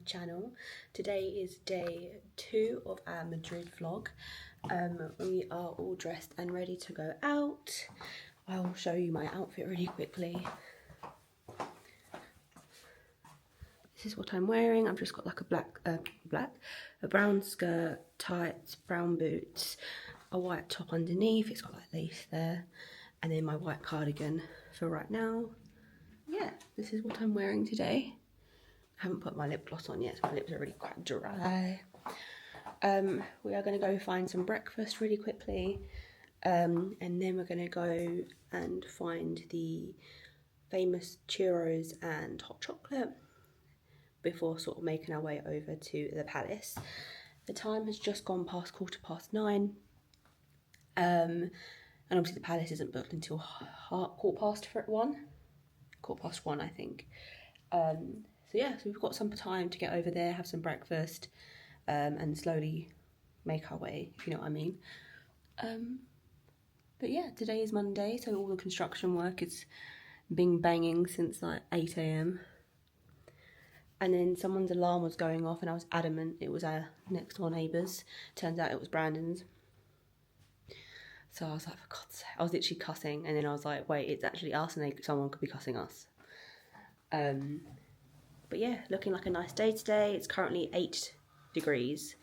channel. Today is day 2 of our Madrid vlog. We are all dressed and ready to go out. I'll show you my outfit really quickly. This is what I'm wearing. I've just got like a brown skirt, tights, brown boots, a white top underneath. It's got like lace there, and then my white cardigan for right now. Yeah, this is what I'm wearing today. I haven't put my lip gloss on yet, so my lips are really quite dry. We are going to go find some breakfast really quickly, and then we're going to go and find the famous churros and hot chocolate before sort of making our way over to the palace. The time has just gone past 9:15, and obviously the palace isn't booked until 1:15 I think. So yeah, so we've got some time to get over there, have some breakfast, and slowly make our way, if you know what I mean. But yeah, today is Monday, so all the construction work is bing banging since like 8 AM. And then someone's alarm was going off and I was adamant it was our next door neighbours. Turns out it was Brandon's. So I was like, for God's sake, I was literally cussing, and then I was like, wait, it's actually us, and someone could be cussing us. But yeah, looking like a nice day today. It's currently 8 degrees,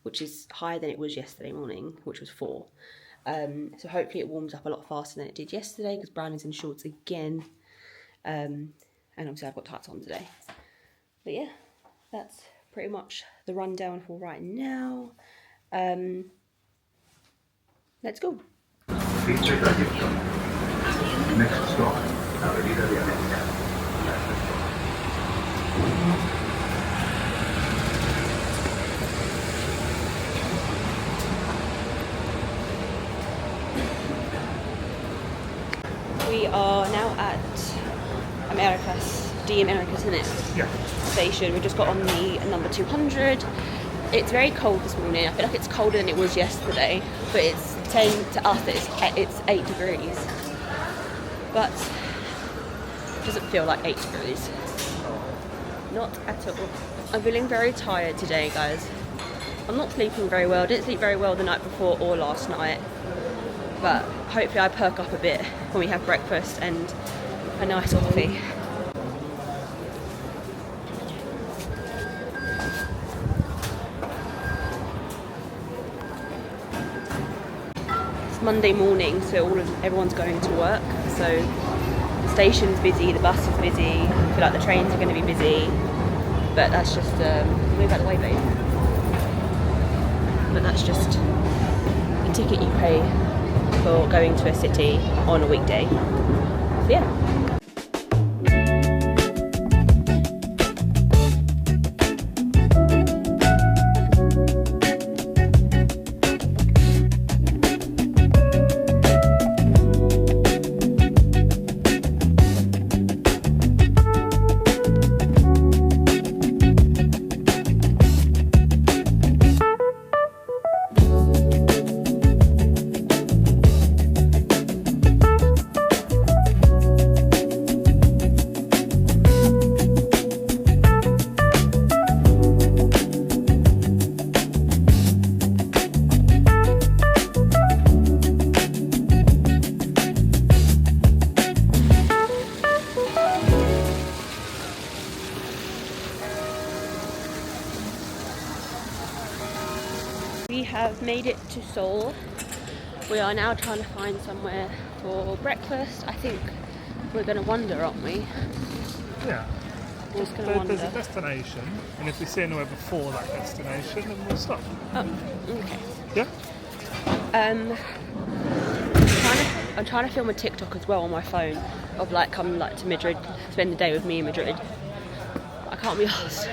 which is higher than it was yesterday morning, which was 4. So hopefully it warms up a lot faster than it did yesterday, because Brandon's in shorts again. And obviously I've got tights on today. But yeah, that's pretty much the rundown for right now. Let's go. Next stop, Avenida de América. We are now at Americas, isn't it? Yeah. Station. We just got on the number 200. It's very cold this morning. I feel like it's colder than it was yesterday, but it's saying to us that it's 8 degrees. But it doesn't feel like 8 degrees. Not at all. I'm feeling very tired today, guys. I'm not sleeping very well. I didn't sleep very well the night before or last night. But hopefully I perk up a bit when we have breakfast and a nice coffee. It's Monday morning, so everyone's going to work. So the station's busy, the bus is busy. I feel like the trains are going to be busy. But that's just move out of the way, babe. But that's just the ticket you pay for going to a city on a weekday. So yeah. We have made it to Seoul. We are now trying to find somewhere for breakfast. I think we're going to wander, aren't we? Yeah. We're just going to wander. There's a destination, and if we see anywhere before that destination, then we'll stop. Oh, okay. Yeah? I'm trying to film a TikTok as well on my phone of like coming like to Madrid, spend the day with me in Madrid. I can't be arsed.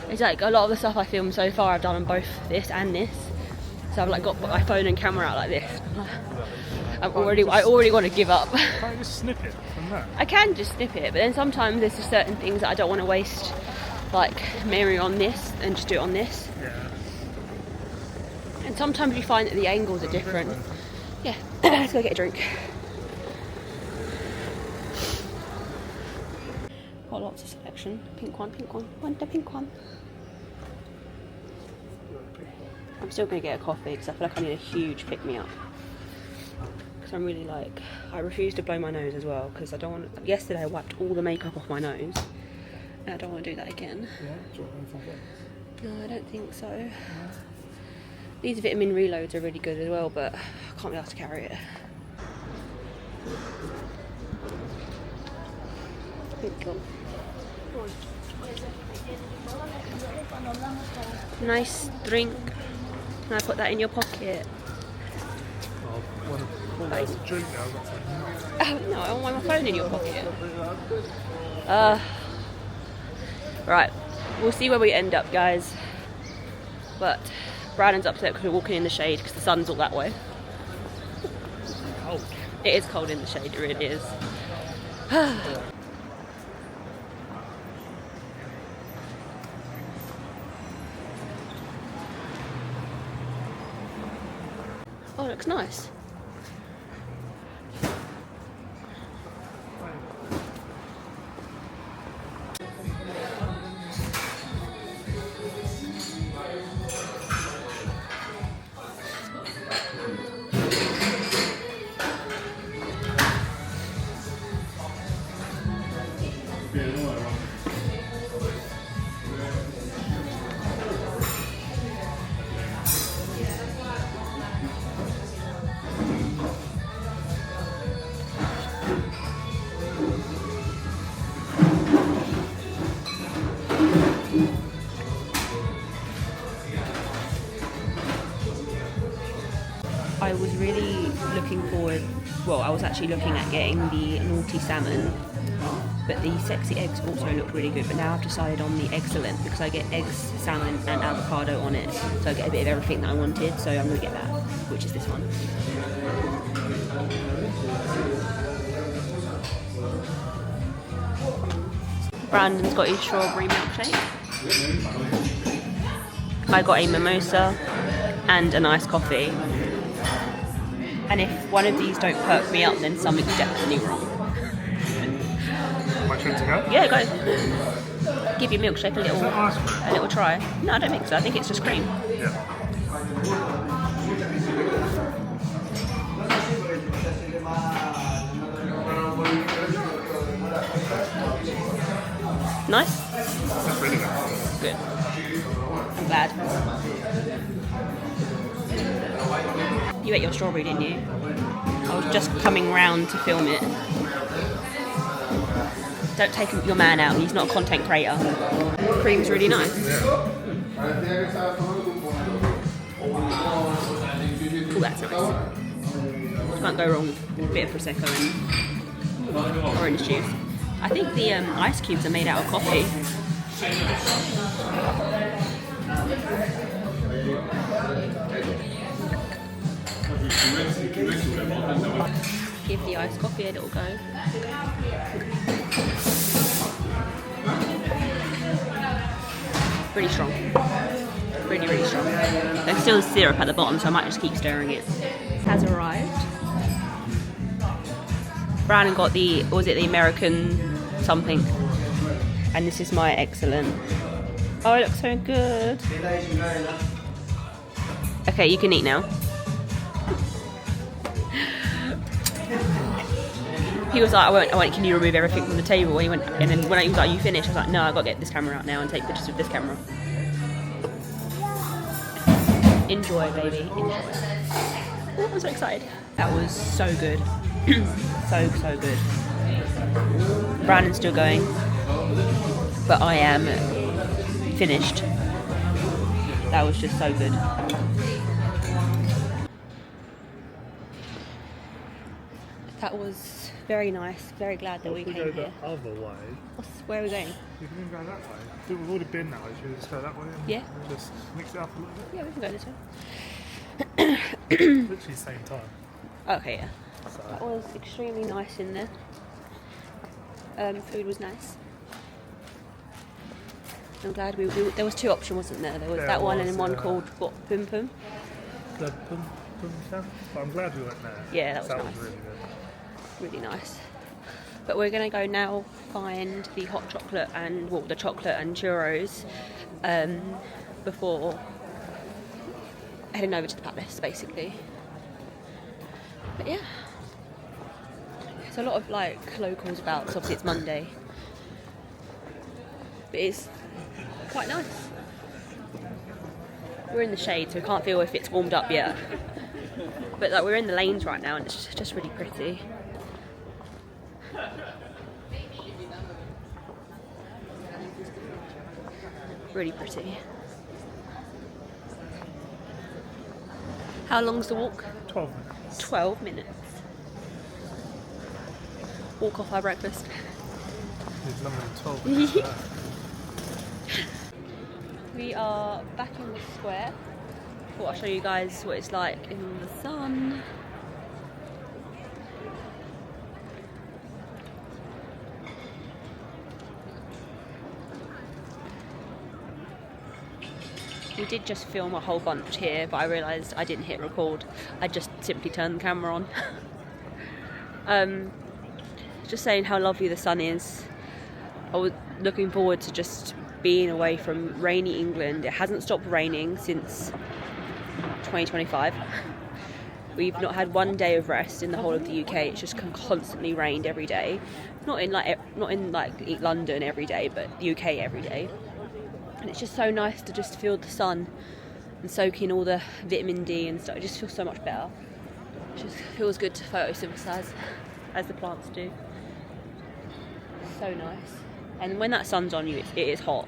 It's like a lot of the stuff I filmed so far I've done on both this and this. So I've like got my phone and camera out like this. I already want to give up. Can't you just snip it from that? I can just snip it, but then sometimes there's just certain things that I don't want to waste, like mirroring on this and just do it on this. Yeah. And sometimes you find that the angles are different. Yeah, let's go get a drink. Got lots of selection. Pink one, want the pink one. I'm still going to get a coffee because I feel like I need a huge pick-me-up. Because I'm really like, I refuse to blow my nose as well because I don't want, yesterday I wiped all the makeup off my nose and I don't want to do that again. Yeah, do you want anything else? No, I don't think so. No. These vitamin reloads are really good as well, but I can't be asked to carry it. Thank you. Nice drink. Can I put that in your pocket? Oh, that's a drink now. Oh, no, I want my phone in your pocket. Right, we'll see where we end up, guys. But Brandon's upset because we're walking in the shade because the sun's all that way. Cold. It is cold in the shade, it really is. Oh, it looks nice. I was really looking forward, well, I was actually looking at getting the naughty salmon, but the sexy eggs also look really good, but now I've decided on the excellent because I get eggs, salmon and avocado on it, so I get a bit of everything that I wanted, so I'm going to get that, which is this one. Brandon's got his strawberry milkshake. I got a mimosa and a nice coffee. And if one of these don't perk me up, then something's definitely wrong. My turn to go? Yeah, go. Give your milkshake a little try. No, I don't think so. I think it's just cream. Yeah. Nice? That's really nice. Good. I'm glad. You ate your strawberry, didn't you? I was just coming round to film it. Don't take your man out, he's not a content creator. Cream's really nice. Yeah. Oh, that's nice. Can't go wrong with a bit of Prosecco and orange juice. I think the ice cubes are made out of coffee. Give the iced coffee a little go. Really strong. Really, really strong. There's still syrup at the bottom, so I might just keep stirring it. It has arrived. Brandon got the, was it the American something? And this is my excellent. Oh, it looks so good. Okay, you can eat now. He was like, I went, can you remove everything from the table? And he went, and then when he was like, are you finished? I was like, no, I've got to get this camera out now and take pictures with this camera. Enjoy, baby, enjoy. Oh, I'm so excited. That was so good. so good. Brandon's still going, but I am finished. That was just so good. That was very nice. Very glad that we came here. If we go the other way. Where are we going? You can even go that way. We've already been that way. Should we just go that way? And Yeah. Just mix it up a little bit? Yeah, we can go this way. Literally the same time. Okay, yeah. So. That was extremely nice in there. Food was nice. I'm glad there was two options, wasn't there? There was that one and then one called what, Pum Pum? The Pum Pum. But I'm glad we went there. Yeah, that was nice. really good. Really nice. But we're going to go now find the hot chocolate and, well, the chocolate and churros before heading over to the palace, basically. But yeah, there's a lot of like locals about, because obviously it's Monday. But it's quite nice. We're in the shade, so we can't feel if it's warmed up yet. But like, we're in the lanes right now, and it's just really pretty. Really pretty. How long's the walk? 12 minutes. 12 minutes. Walk off our breakfast. It's longer than 12 minutes. We are back in the square. Thought I'll show you guys what it's like in the sun. We did just film a whole bunch here, but I realised I didn't hit record. I just simply turned the camera on. Just saying how lovely the sun is. I was looking forward to just being away from rainy England. It hasn't stopped raining since 2025. We've not had one day of rest in the whole of the UK. It's just constantly rained every day. Not in like London every day, but the UK every day. And it's just so nice to just feel the sun and soak in all the vitamin D and stuff. It just feels so much better. It just feels good to photosynthesize, as the plants do. So nice. And when that sun's on you, it is hot.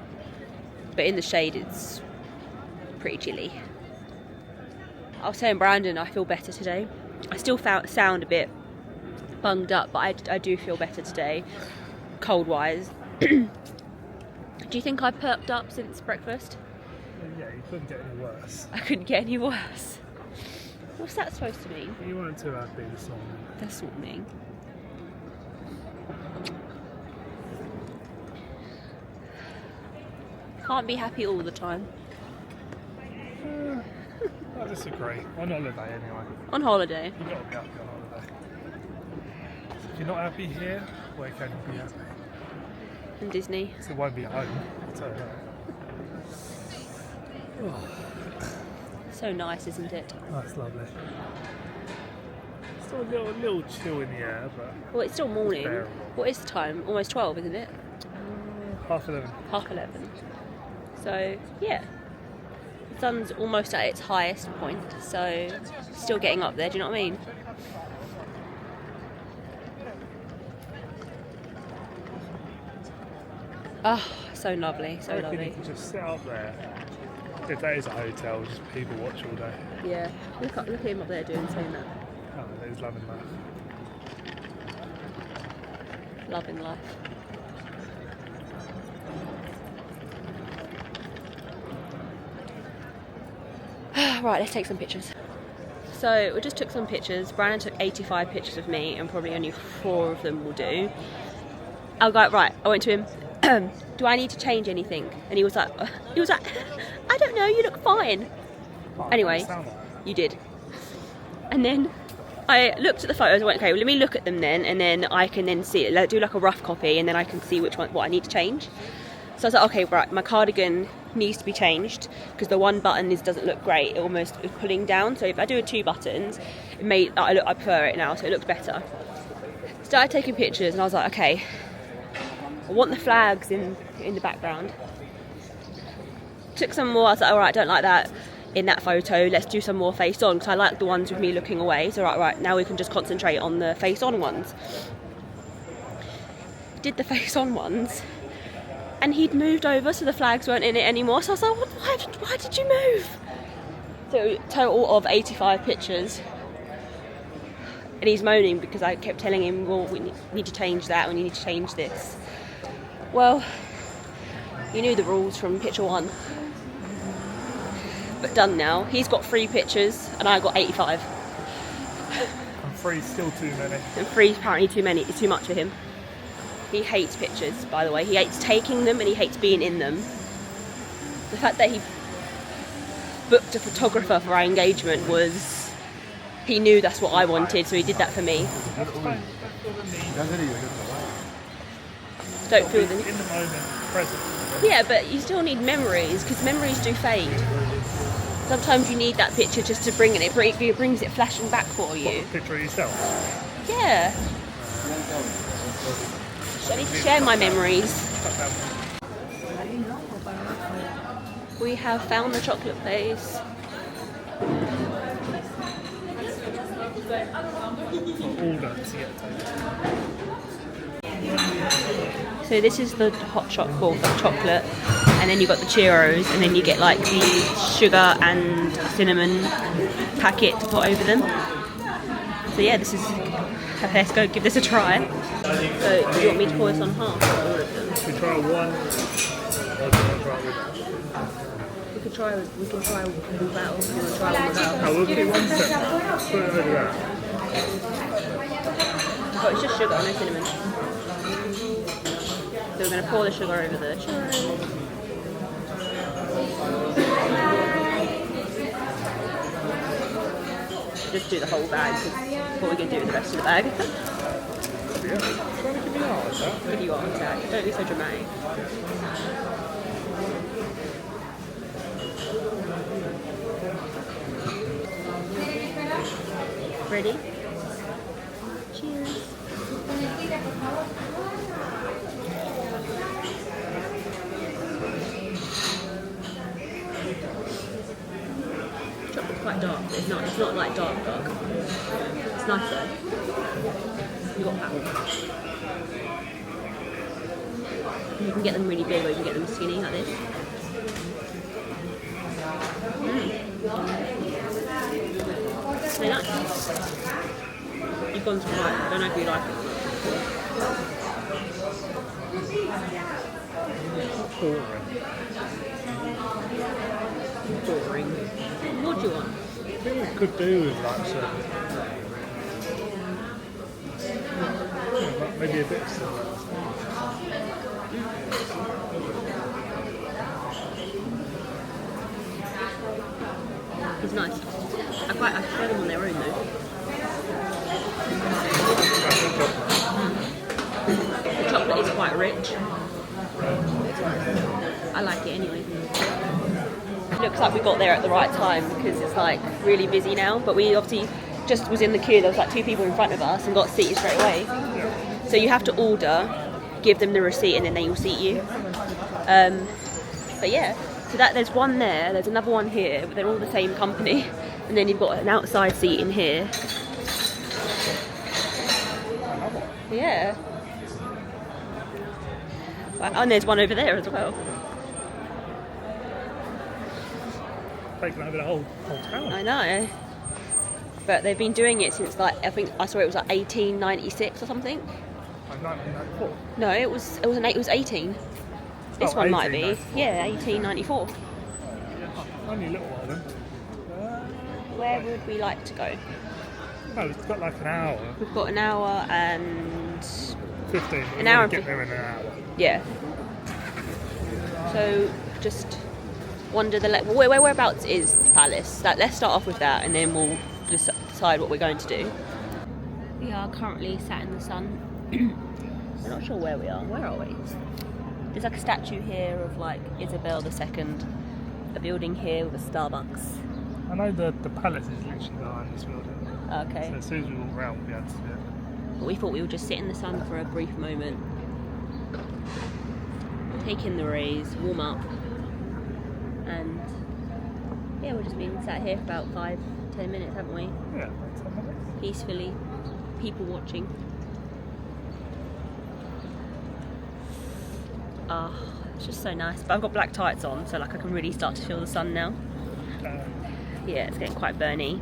But in the shade, it's pretty chilly. I was saying, Brandon, I feel better today. I still sound a bit bunged up, but I do feel better today, cold-wise. Do you think I perked up since breakfast? Yeah, you couldn't get any worse. I couldn't get any worse. What's that supposed to mean? You weren't too happy this morning. That's what I mean. Can't be happy all the time. I disagree. On holiday anyway. On holiday. You've got to be happy on holiday. If you're not happy here, where can you be happy? In Disney. So it won't be at home, I'll tell you that. So nice, isn't it? That's lovely. Still a little chill in the air, but... Well, it's still morning. bearable. What is the time? Almost 12, isn't it? 11:30. 11:30. So, yeah. The sun's almost at its highest point, so still getting up there, do you know what I mean? Oh, so lovely, so I reckon lovely. you can just sit up there. If that is a hotel, just people watch all day. Yeah, look at him up there saying that. Oh, there's loving life. Loving life. Right, let's take some pictures. So we just took some pictures. Brandon took 85 pictures of me, and probably only 4 of them will do. I went to him. Do I need to change anything? And he was like, I don't know, you look fine. Oh, Anyway, you did. And then I looked at the photos and went, okay, well, let me look at them then, and then I can then see it, do like a rough copy, and then I can see what I need to change. So I was like, okay, right, my cardigan needs to be changed because the one button doesn't look great. It almost is pulling down. So if I do a 2 buttons, I prefer it now, so it looks better. Started taking pictures, and I was like, okay, I want the flags in the background. Took some more. I was like, all right, I don't like that in that photo. Let's do some more face on because I like the ones with me looking away. So right, now we can just concentrate on the face on ones. Did the face on ones, and he'd moved over, so the flags weren't in it anymore. So I was like, why did you move? So total of 85 pictures. And he's moaning because I kept telling him, well, we need to change that, we need to change this. Well, you knew the rules from picture 1. But done now. He's got 3 pictures and I got 85. And 3's still too many. And 3's apparently too many. It's too much for him. He hates pictures, by the way. He hates taking them and he hates being in them. The fact that he booked a photographer for our engagement was... He knew that's what I wanted, so he did that for me. Don't feel the need. In the moment, present. Yeah, but you still need memories, because memories do fade. Sometimes you need that picture just to bring it. It brings it flashing back for you. What, a picture of yourself? Yeah. I need to share my memories. We have found the chocolate place. Order to get. So this is the hot chocolate, and then you've got the churros, and then you get like the sugar and cinnamon packet to put over them. So yeah, this is. Let's go give this a try. So do you want me to pour this on half or all of them? We try one. We can try without. You want to try one without? Oh, we'll do one separate. Put it over that. Oh, it's just sugar, no cinnamon. So we're going to pour the sugar over the churros. Just do the whole bag, because what we're going to do with the rest of the bag. Yeah. Trying to give me heart attack. Give you heart attack. Don't be so dramatic. Ready? Cheers. Chocolate's quite dark, but it's not like dark. It's nice though. You got that. You can get them really big or you can get them skinny like this. They're nice. You've gone to right. I don't know if you like it. Boring. What do you want? I think we could do with like some. Maybe a bit of cinnamon. It's nice. I prefer them on their own though. The chocolate is quite rich. I like it anyway. It looks like we got there at the right time because it's like really busy now, but we obviously just was in the queue. There was like 2 people in front of us and got seated straight away. So you have to order, give them the receipt, and then they will seat you. But yeah, so there's one there, there's another one here, but they're all the same company. And then you've got an outside seat in here. Yeah. And there's one over there as well. Taking over the whole town. I know. But they've been doing it since like, I think I saw it was like 1896 or something. Like 1994. No, it was 18. This one might be. Yeah, 1894. Only a little while then. Where would we like to go? Oh, it's got like an hour. We've got an hour and 15. An hour and get there in an hour. yeah. So just whereabouts is the palace? Let's start off with that, and then we'll decide what we're going to do. We are currently sat in the sun. We're not sure where we are. Where are we? There's like a statue here of like Isabel II. A building here with a Starbucks. I know the palace is literally behind this building. Okay. So as soon as we walk around, we'll be able to see it. But we thought we would just sit in the sun for a brief moment, take in the rays, warm up, and yeah, we've just been sat here for about 5-10 minutes, haven't we? Yeah, 10 minutes. Peacefully, people watching. Ah, it's just so nice. But I've got black tights on, so like I can really start to feel the sun now. Yeah, it's getting quite burny.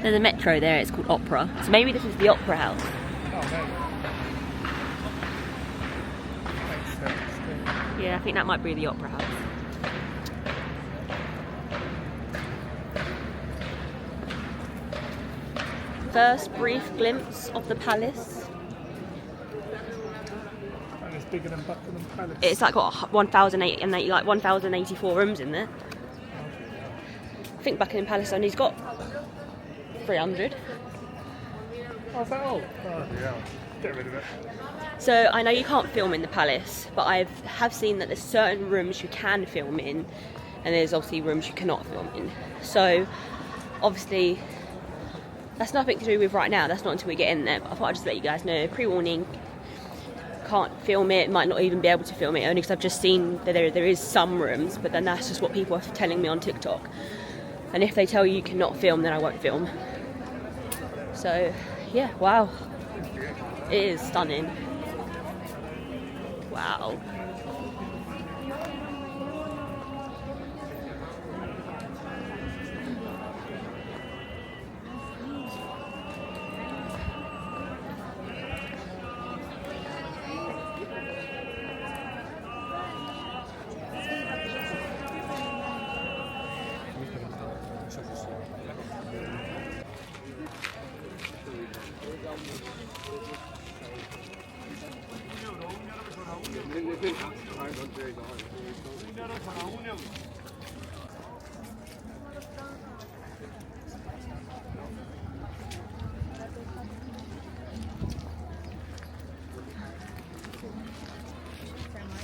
There's a metro there, it's called Opera. So maybe this is the Opera House. Oh, maybe. Makes sense. Yeah, I think that might be the Opera House. First brief glimpse of the palace. And it's bigger than Buckingham Palace. It's like got 1,084 rooms in there. I think Buckingham Palace only's got 300. Oh, is that all? Oh, yeah. Get rid of it. So I know you can't film in the palace, but I have seen that there's certain rooms you can film in, and there's obviously rooms you cannot film in. So obviously that's nothing to do with right now, that's not until we get in there, but I thought I'd just let you guys know, pre-warning, can't film it, might not even be able to film it, only because I've just seen that there is some rooms, but then that's just what people are telling me on TikTok. And if they tell you cannot film, then I won't film. So yeah, wow, it is stunning. Wow.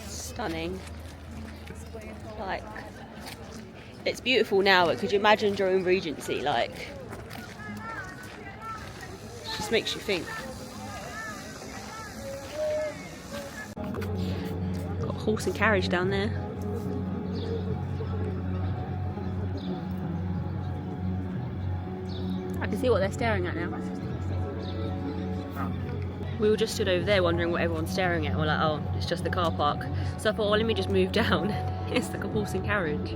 Stunning. Like, it's beautiful now, but could you imagine during Regency? Like, it just makes you think. Got a horse and carriage down there. I can see what they're staring at now. We were just stood over there wondering what everyone's staring at. We're like, oh, it's just the car park. So I thought, well, let me just move down. It's like a horse and carriage.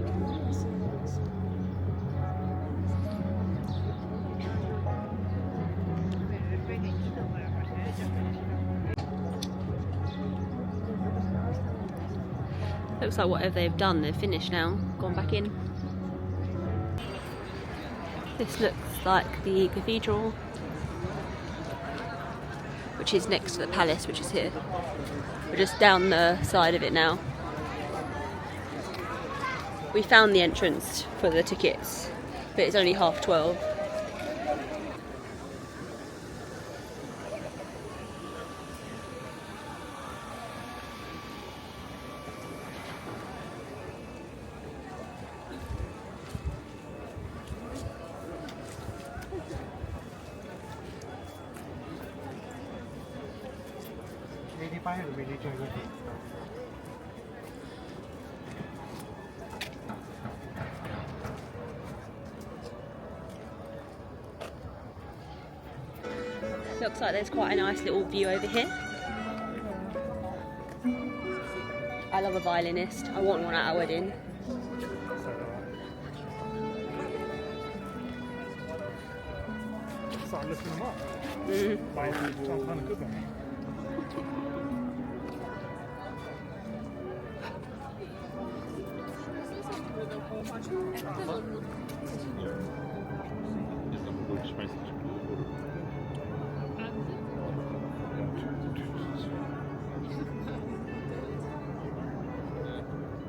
Looks like whatever they've done, they've finished now. Gone back in. This looks like the cathedral, which is next to the palace, which is here. We're just down the side of it now. We found the entrance for the tickets, but it's only 12:30. Looks like there's quite a nice little view over here. I love a violinist. I want one at our wedding. Start lifting them up. Mm. Trying to find a good one.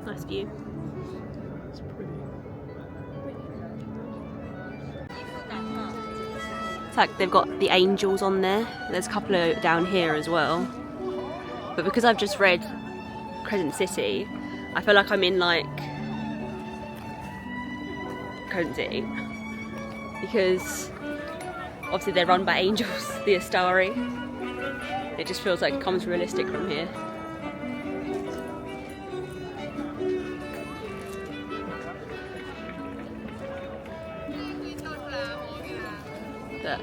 Nice view. It's pretty. It's like they've got the angels on there. There's a couple of down here as well. But because I've just read Crescent City, I feel like I'm in like Crescent City. Because obviously they're run by angels, the Astari. It just feels like it comes realistic from here. But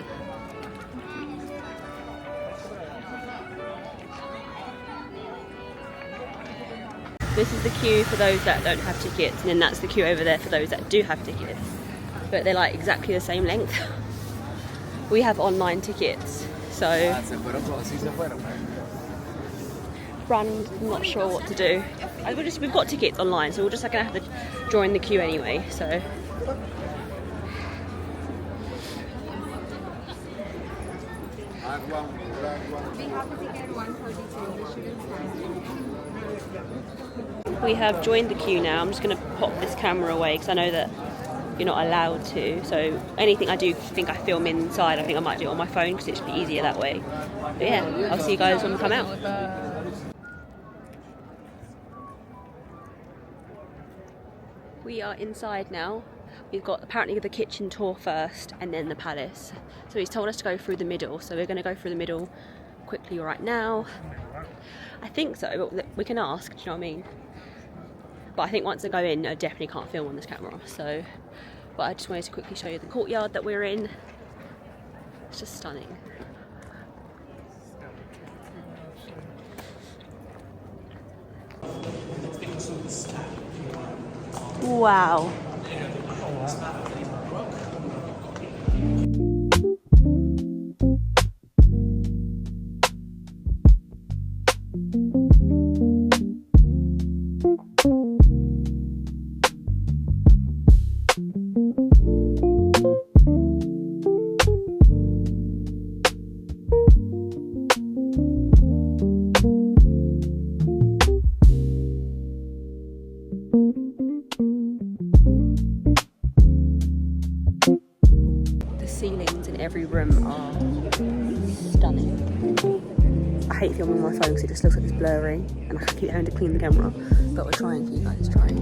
this is the queue for those that don't have tickets, and then that's the queue over there for those that do have tickets. But they're like exactly the same length. We have online tickets, so I'm not sure what to do. We've got tickets online, so we're just gonna have to join the queue anyway. So. We have joined the queue now. I'm just going to pop this camera away because I know that you're not allowed to. So anything I do think I film inside, I think I might do it on my phone because it should be easier that way. But yeah, I'll see you guys when we come out. We are inside now. We've got apparently the kitchen tour first and then the palace. So he's told us to go through the middle. So we're going to go through the middle quickly right now. I think so, but we can ask, do you know what I mean? But I think once I go in, I definitely can't film on this camera. So, but I just wanted to quickly show you the courtyard that we're in. It's just stunning. Wow. Ceilings in every room are stunning. I hate filming on my phone because it just looks like it's blurry and I keep having to clean the camera, but we're trying for you guys, trying.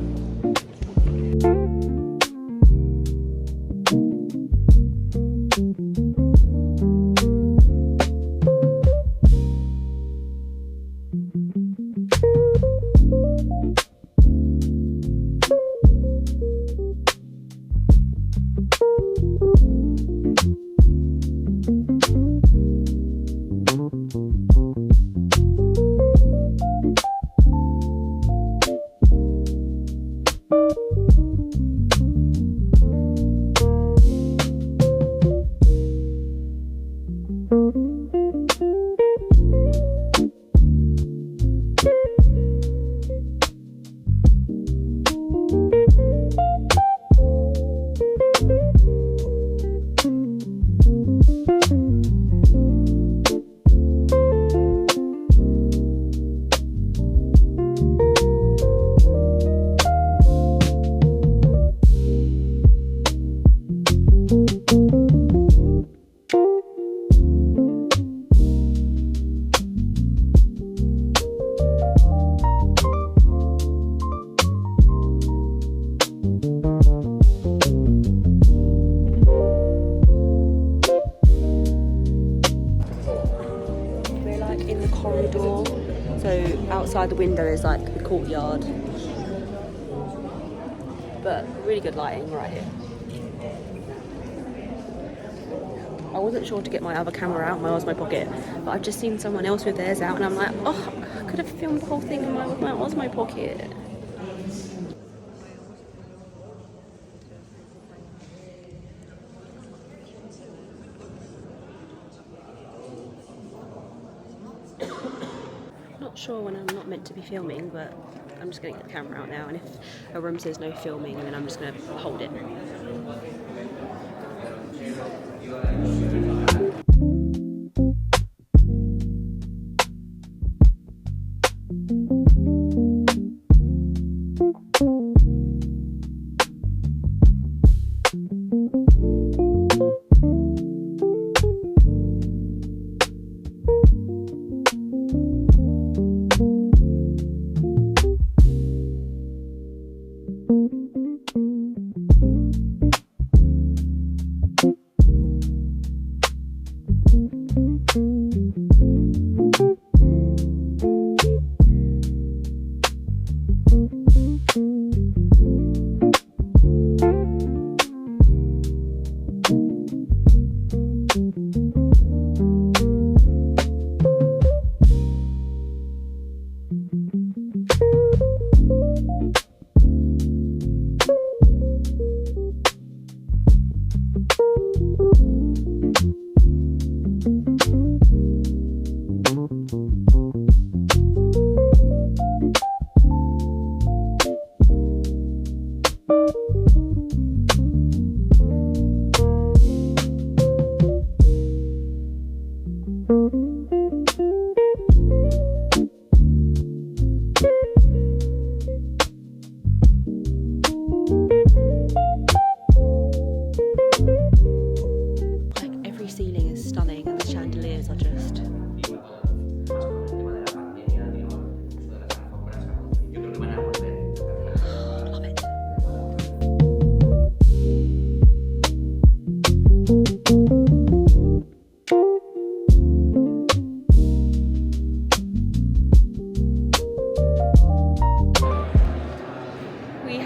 Outside the window is like the courtyard, but really good lighting right here. I wasn't sure to get my other camera out, mine was in my pocket, but I've just seen someone else with theirs out and I'm like, oh, I could have filmed the whole thing in my pocket. Sure when I'm not meant to be filming, but I'm just going to get the camera out now, and if a room says no filming, then I'm just going to hold it.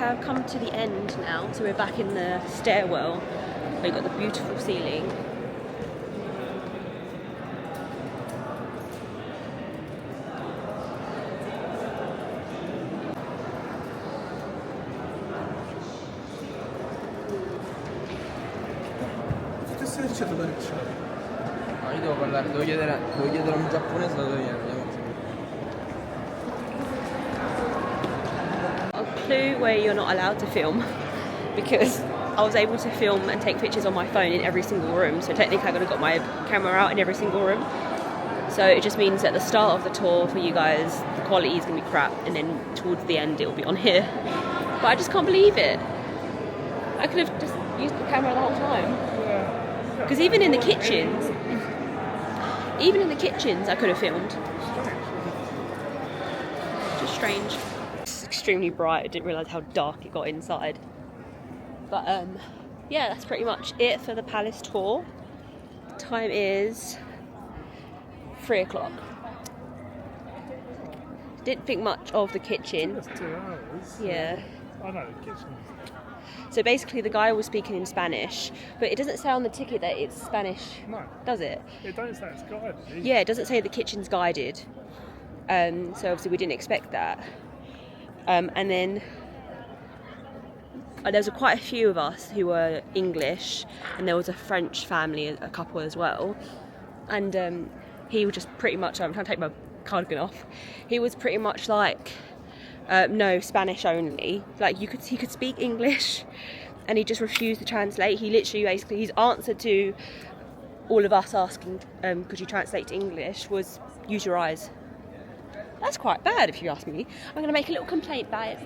have come to the end now, so we're back in the stairwell. We've got the beautiful ceiling. A clue where you're not allowed to film, because I was able to film and take pictures on my phone in every single room, so technically I could have got my camera out in every single room. So it just means at the start of the tour for you guys, the quality is going to be crap, and then towards the end it will be on here. But I just can't believe it. I could have just used the camera the whole time. Because even in the kitchens I could have filmed. Just strange. It's extremely bright. I didn't realise how dark it got inside. But yeah, that's pretty much it for the palace tour. Time is 3 o'clock. Didn't think much of the kitchen. That's 2 hours. Yeah. I know, the kitchen. So basically the guy was speaking in Spanish, but it doesn't say on the ticket that it's Spanish, No. does it? It don't say it's guided. Yeah, it doesn't say the kitchen's guided. So obviously we didn't expect that. And then there was quite a few of us who were English, and there was a French family, a couple as well. And he was just pretty much, I'm trying to take my cardigan off, he was pretty much like, no, Spanish only. Like he could speak English, and he just refused to translate. He literally, basically, his answer to all of us asking, could you translate to English, was use your eyes. That's quite bad if you ask me. I'm going to make a little complaint about it.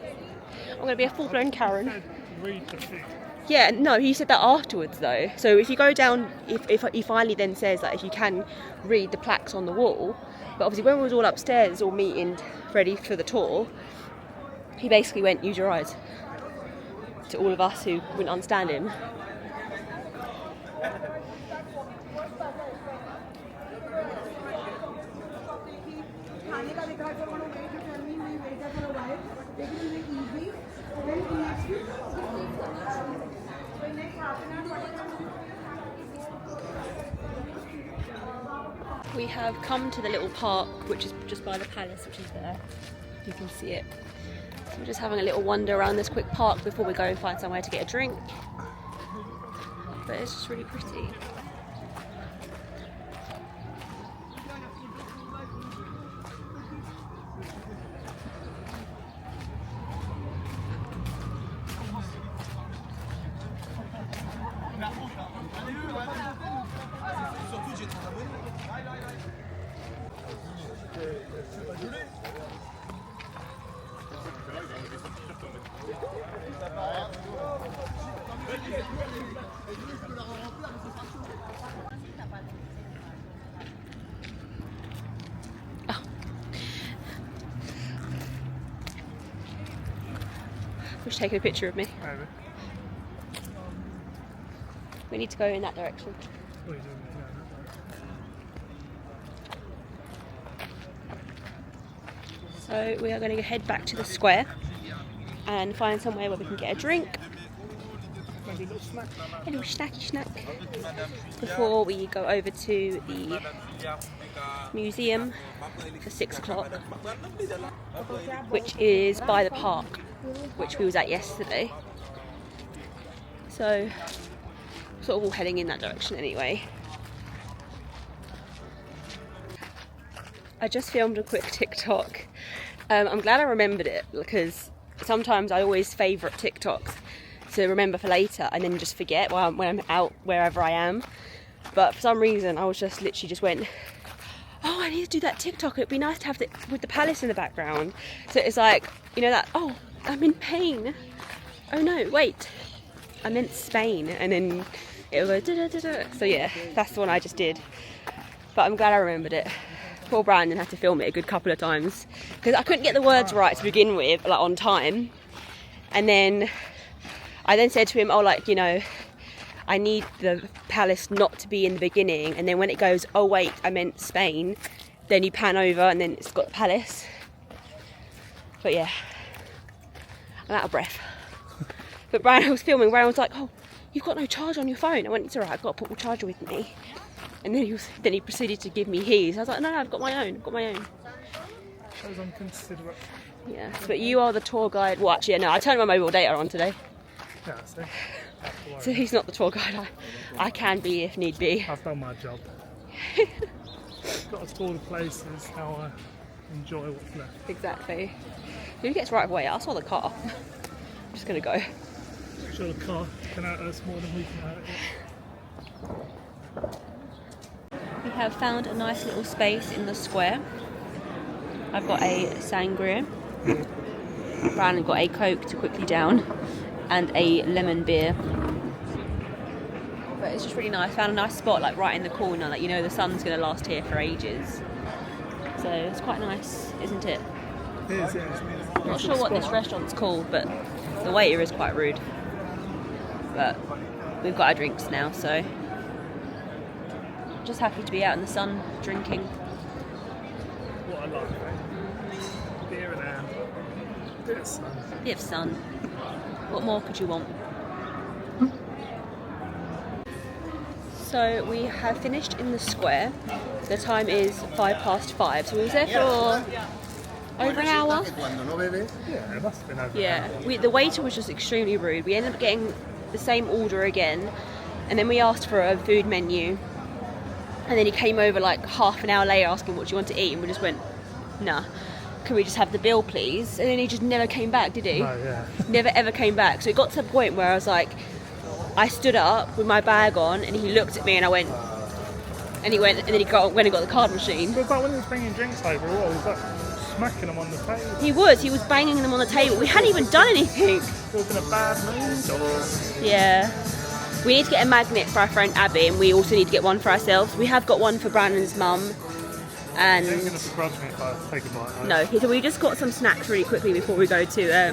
I'm going to be a full-blown Karen. Read the thing. Yeah, no, he said that afterwards though. So if you go down, if he finally then says that if you can read the plaques on the wall, but obviously when we was all upstairs, all meeting, ready for the tour, he basically went, use your eyes, to all of us who wouldn't understand him. We have come to the little park, which is just by the palace, which is there. You can see it. So we're just having a little wander around this quick park before we go and find somewhere to get a drink. But it's just really pretty. Who's taking a picture of me? Maybe. We need to go in that direction. What are you doing there? So we are going to head back to the square and find somewhere where we can get a drink. Maybe a little snack. A little snacky snack before we go over to the museum for 6 o'clock, which is by the park, which we was at yesterday. So sort of all heading in that direction anyway. I just filmed a quick TikTok. I'm glad I remembered it, because sometimes I always favourite TikToks to remember for later and then just forget when I'm out wherever I am. But for some reason I was just literally just went, oh, I need to do that TikTok, it'd be nice to have it with the palace in the background. So it's like, you know that, oh, I'm in pain, oh no, wait, I meant Spain, and then it would go da da da da. So yeah, that's the one I just did, but I'm glad I remembered it. Poor Brandon had to film it a good couple of times because I couldn't get the words right to begin with, like on time. And then I then said to him, oh, like, you know, I need the palace not to be in the beginning, and then when it goes, oh wait, I meant Spain, then you pan over and then it's got the palace. But yeah, I'm out of breath. But Brian was filming. Brian was like, "Oh, you've got no charge on your phone." I went, "It's alright. I've got a portable charger with me." And then he proceeded to give me his. I was like, "No, I've got my own. I've got my own." Shows I'm considerate. Yeah, but you are the tour guide. Well, actually, no, I turned my mobile data on today. Yeah, see. So he's not the tour guide. I can be if need be. I've done my job. Got to tour the places, how I enjoy what's left. Exactly. Who gets right away? I saw the car. I'm just gonna go. I'm sure the car can hurt us more than we can hurt it. We have found a nice little space in the square. I've got a sangria. Brian got a Coke to quickly down, and a lemon beer. But it's just really nice. Found a nice spot, like right in the corner. Like, you know, the sun's going to last here for ages. So it's quite nice, isn't it? It is, yeah. I'm not sure what this restaurant's called, but the waiter is quite rude. But we've got our drinks now, so just happy to be out in the sun drinking. What I like, eh? Beer and air. Bit of sun. Bit of sun. What more could you want? So we have finished in the square. The time is 5:05, so we was there for over an hour. Yeah, it must have been over. Yeah, the waiter was just extremely rude. We ended up getting the same order again, and then we asked for a food menu, and then he came over like half an hour later asking what do you want to eat, and we just went, nah, can we just have the bill please? And then he just never came back, did he? No, yeah. Never ever came back. So it got to the point where I was like, I stood up with my bag on, and he looked at me, and I went, and he went, and then went and got the card machine. But when he was bringing drinks over, he was like smacking them on the table. He was banging them on the table. We hadn't even done anything. He was in a bad mood. Or... Yeah. We need to get a magnet for our friend Abby, and we also need to get one for ourselves. We have got one for Brandon's mum. And He's going to begrudge me if I take a bite. Right? No, so we just got some snacks really quickly before we go to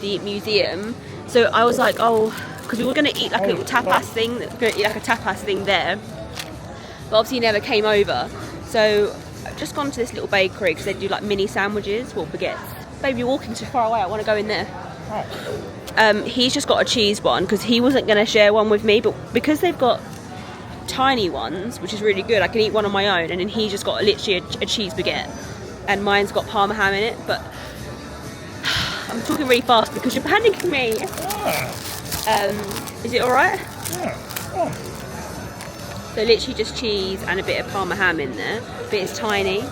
the museum. So I was like, oh, because we were going to eat like a little tapas thing. We were going to eat like a tapas thing there. But obviously he never came over. So I've just gone to this little bakery because they do like mini sandwiches, well, baguettes. Baby, you're walking too far away. I want to go in there. Oh. He's just got a cheese one because he wasn't going to share one with me, but because they've got tiny ones, which is really good, I can eat one on my own, and then he just got literally a cheese baguette, and mine's got parma ham in it. But I'm talking really fast because you're panicking me. Is it alright? Yeah. Oh. So literally just cheese and a bit of parma ham in there, but it's tiny.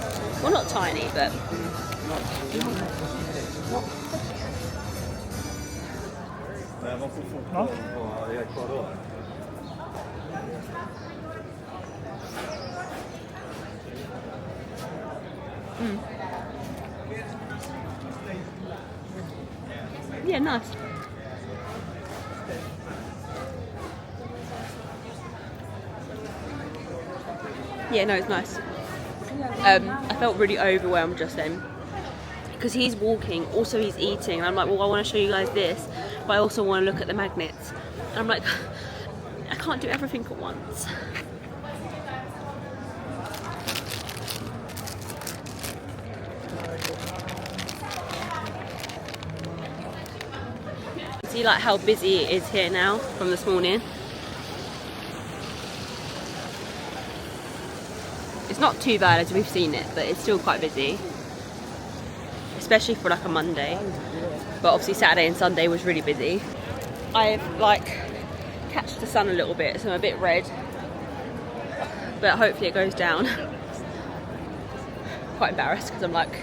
Well, not tiny, but No? yeah, nice. Yeah, no, it's nice. I felt really overwhelmed just then because he's walking, also he's eating, and I'm like, well, I want to show you guys this, but I also want to look at the magnets, and I'm like, I can't do everything at once. See like how busy it is here now from this morning. It's not too bad as we've seen it, but it's still quite busy, especially for like a Monday. But obviously Saturday and Sunday was really busy. I've like catched the sun a little bit, so I'm a bit red, but hopefully it goes down. Quite embarrassed because I'm like,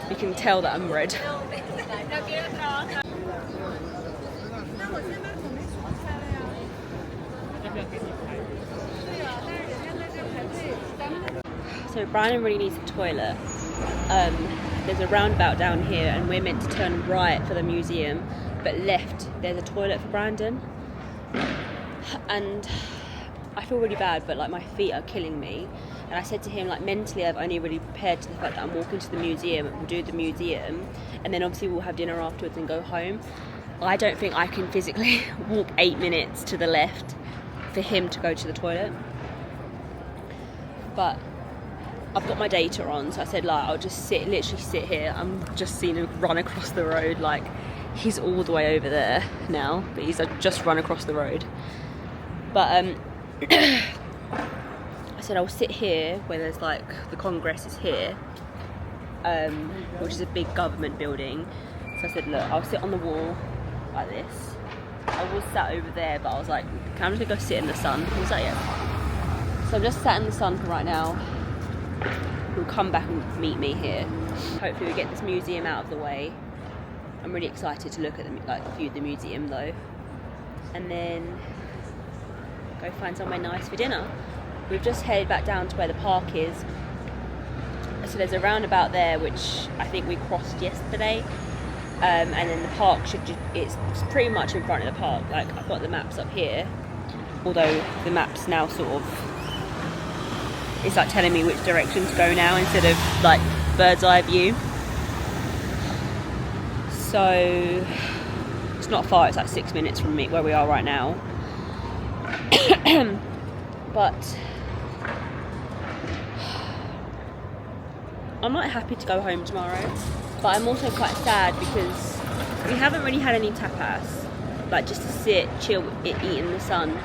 you can tell that I'm red. So Brandon really needs a toilet. There's a roundabout down here, and we're meant to turn right for the museum, but left there's a toilet for Brandon. And I feel really bad, but like my feet are killing me. And I said to him, like, mentally I've only really prepared to the fact that I'm walking to the museum, we'll do the museum, and then obviously we'll have dinner afterwards and go home. I don't think I can physically walk 8 minutes to the left for him to go to the toilet. But I've got my data on, so I said, like, I'll just literally sit here. I'm just seeing him run across the road. Like, He's all the way over there now, but he's just run across the road. But I said I'll sit here where there's like the Congress is here, which is a big government building. So I said, look, I'll sit on the wall like this. I was sat over there, but I was like, can I just go sit in the sun? He was like, yeah. So I'm just sat in the sun for right now. He'll come back and meet me here. Hopefully we get this museum out of the way. I'm really excited to look at view the museum though, and then go find somewhere nice for dinner. We've just headed back down to where the park is. So there's a roundabout there which I think we crossed yesterday, and then the park it's pretty much in front of the park. Like, I've got the maps up here, although the maps now sort of, it's like telling me which direction to go now instead of like bird's eye view. So it's not far, it's like 6 minutes from me where we are right now. But I'm not happy to go home tomorrow, but I'm also quite sad because we haven't really had any tapas, like just to sit, chill, eat in the sun.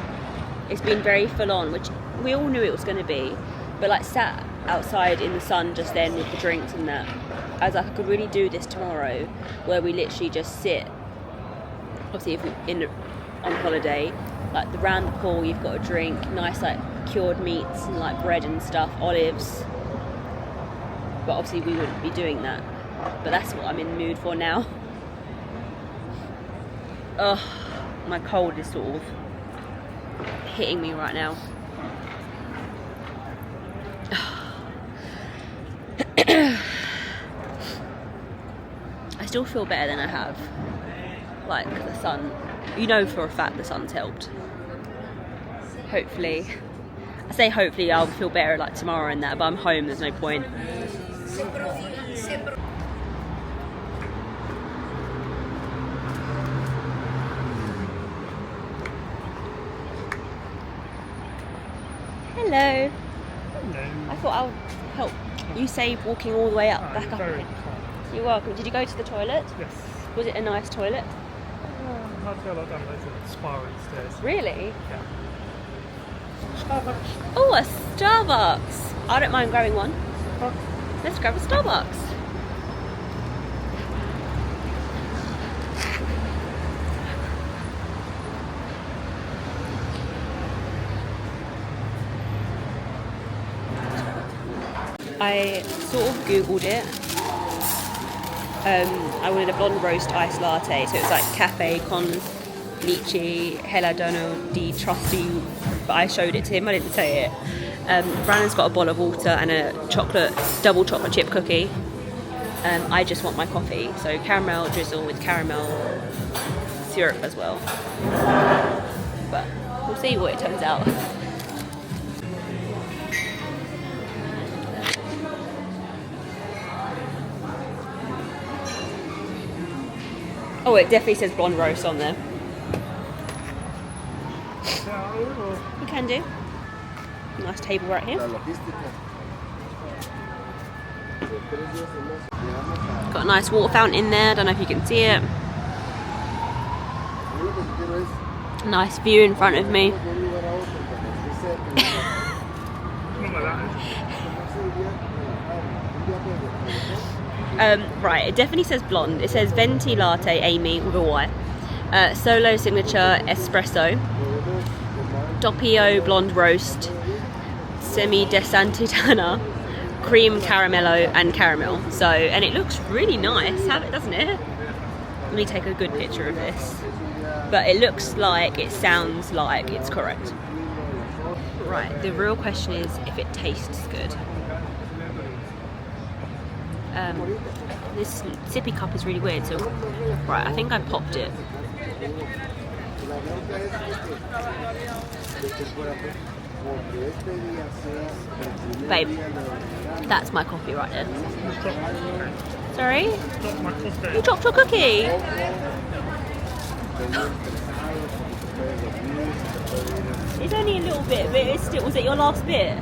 It's been very full on, which we all knew it was going to be, but like sat outside in the sun just then with the drinks and that. I was like, I could really do this tomorrow, where we literally just sit. Obviously, if we're on holiday, like around the pool, you've got a drink, nice like cured meats and like bread and stuff, olives. But obviously, we wouldn't be doing that. But that's what I'm in the mood for now. Ugh, my cold is sort of hitting me right now. I still feel better than I have. Like the sun, you know for a fact the sun's helped. Hopefully, I say hopefully I'll feel better like tomorrow and that, but I'm home, there's no point. Hello. Hello. I thought I'll help you save walking all the way up, back up. Very kind. You're welcome. Did you go to the toilet? Yes. Was it a nice toilet? I feel like that was a spiraling stairs. Really? Yeah. Starbucks. Oh, a Starbucks. I don't mind grabbing one. Oh, Let's grab a Starbucks. I sort of googled it. I wanted a blonde roast iced latte, so it was like cafe con leche helado di trusty, but I showed it to him, I didn't say it. Brandon's got a bottle of water and a double chocolate chip cookie. I just want my coffee, so caramel drizzle with caramel syrup as well. But we'll see what it turns out. Oh, it definitely says blonde roast on there. You can do. Nice table right here. Got a nice water fountain in there, don't know if you can see it. Nice view in front of me. Right, it definitely says blonde. It says venti latte Amy with a Y. Solo signature espresso. Doppio blonde roast. Semi desantitana. Cream caramello and caramel. So, and it looks really nice, doesn't it? Let me take a good picture of this. But it looks like, it sounds like it's correct. Right, the real question is if it tastes good. This sippy cup is really weird, so right, I think I popped it. Babe, that's my coffee right there. Sorry? You dropped your cookie? It's only a little bit, but it's still, was it your last bit?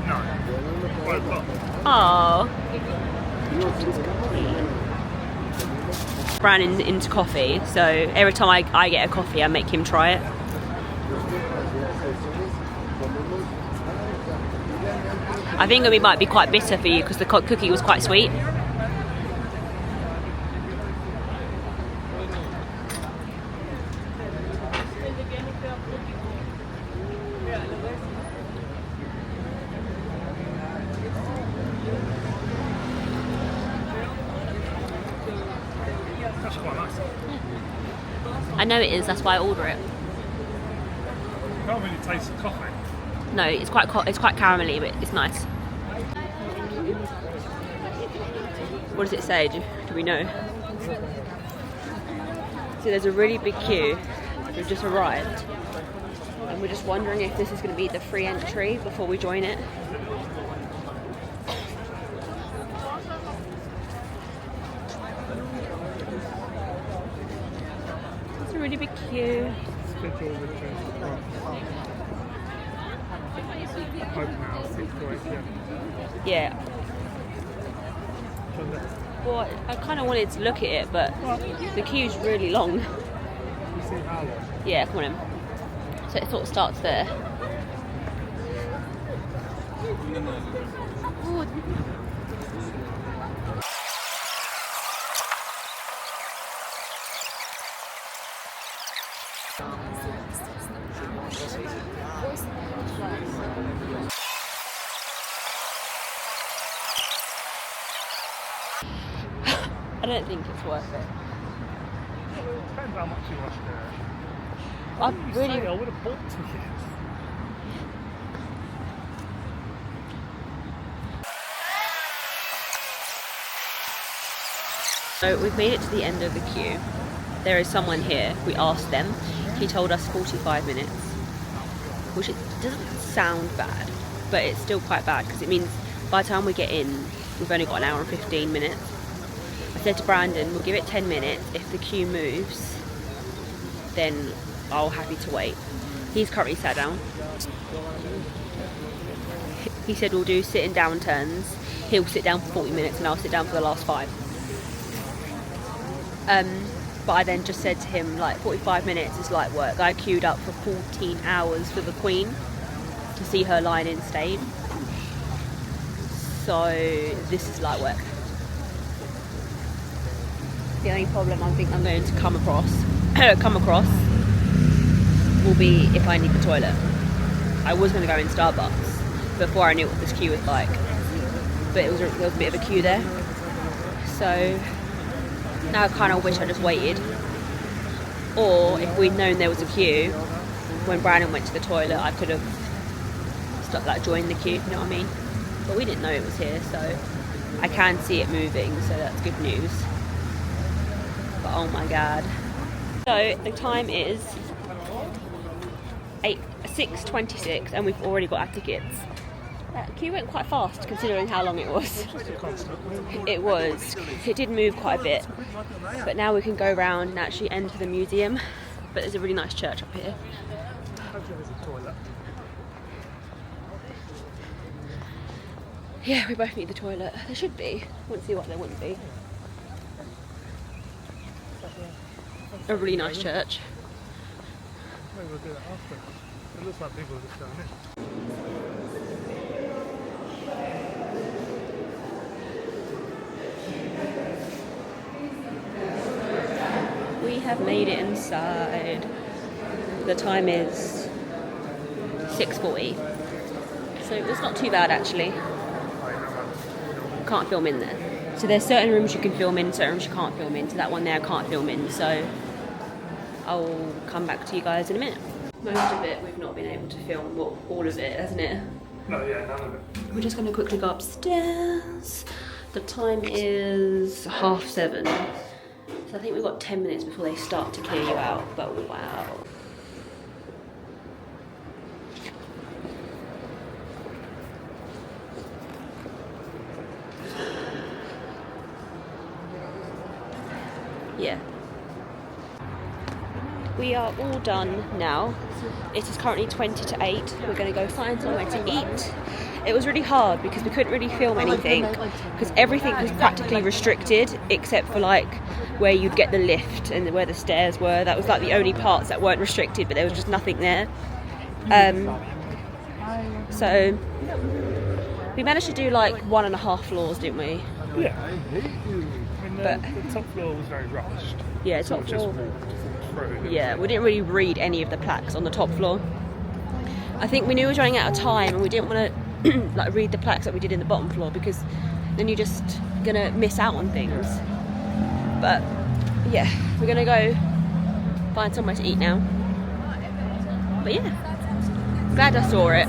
No. Oh. Brandon into coffee, so every time I get a coffee, I make him try it. I think it might be quite bitter for you because the cookie was quite sweet. That's quite nice. I know it is, that's why I order it. You can't really taste the coffee. No, it's quite caramelly, but it's nice. What does it say? Do we know? So there's a really big queue. We've just arrived, and we're just wondering if this is going to be the free entry before we join it. It's a really big queue. Schedule returns to France. Open hours 6 to 8 p.m. Yeah. Well, I kind of wanted to look at it, but the queue's really long. You see how long? Yeah, come on in. So it sort of starts there. I don't think it's worth it. Depends how much you want to do. I I would have bought tickets. So we've made it to the end of the queue. There is someone here. We asked them. He told us 45 minutes, which it doesn't sound bad, but it's still quite bad because it means by the time we get in, we've only got an hour and 15 minutes. I said to Brandon, we'll give it 10 minutes. If the queue moves, then I'll happy to wait. He's currently sat down. He said we'll do sitting down turns. He'll sit down for 40 minutes and I'll sit down for the last 5. But I then just said to him, like, 45 minutes is light work. I queued up for 14 hours for the Queen to see her line in state. So this is light work. The only problem I think I'm going to come across will be if I need the toilet. I was going to go in Starbucks before I knew what this queue was like, but there was a bit of a queue there. So now I kind of wish I just waited. Or if we'd known there was a queue, when Brandon went to the toilet, I could have joined the queue, you know what I mean? But we didn't know it was here, so I can see it moving, so that's good news. But oh my god. So the time is 6:26 and we've already got our tickets. That queue went quite fast considering how long it was. It was. It did move quite a bit. But now we can go around and actually enter the museum. But there's a really nice church up here. Yeah, we both need the toilet. There should be. Wouldn't see what there wouldn't be. A really nice church. Maybe we'll do it after. It looks like people are just going in. We have made it inside. The time is 6:40. So it's not too bad actually. Can't film in there. So there's certain rooms you can film in, certain rooms you can't film in. So that one there I can't film in. So I'll come back to you guys in a minute. Most of it we've not been able to film, well, all of it, hasn't it? No, yeah, none of it. We're just going to quickly go upstairs. The time is 7:30. So I think we've got 10 minutes before they start to clear you out, but wow. Yeah. We are all done now. It is currently 20 to 8. We're going to go find somewhere to eat. It was really hard because we couldn't really film anything because everything was practically restricted except for like where you'd get the lift and where the stairs were. That was like the only parts that weren't restricted, but there was just nothing there. So we managed to do like 1.5 floors, didn't we? Yeah. I mean, the top floor was very rushed. Yeah, So top just floor. walked through. Yeah, we didn't really read any of the plaques on the top floor. I think we knew we were running out of time, and we didn't want to like read the plaques that we did in the bottom floor, because then you're just gonna miss out on things. But yeah, we're gonna go find somewhere to eat now. But yeah, glad I saw it.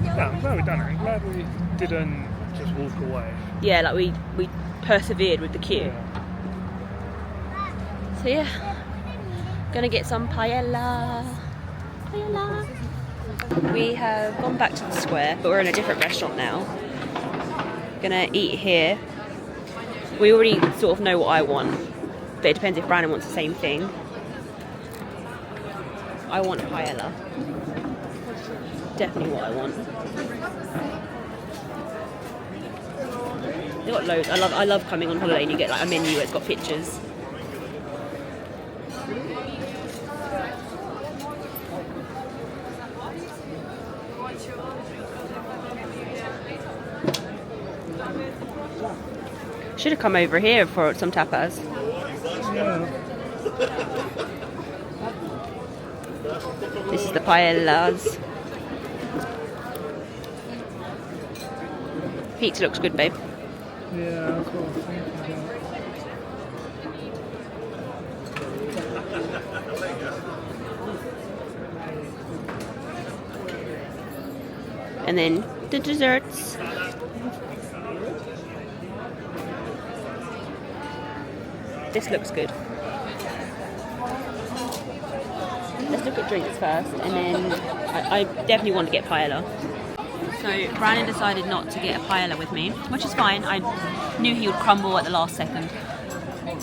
Yeah, I'm glad we done it. I'm glad we didn't just walk away. Yeah, like we persevered with the queue. So yeah, gonna get some paella. We have gone back to the square, but we're in a different restaurant now. Gonna eat here. We already sort of know what I want, but it depends if Brandon wants the same thing. I want paella. Definitely what I want. They've got loads. I love coming on holiday and you get like a menu that's got pictures. Should have come over here for some tapas. Yeah. This is the paellas. Pizza looks good, babe. Yeah, that's what I was thinking about. And then the desserts. This looks good. Let's look at drinks first, and then I definitely want to get paella. So Brandon decided not to get a paella with me, which is fine. I knew he would crumble at the last second. I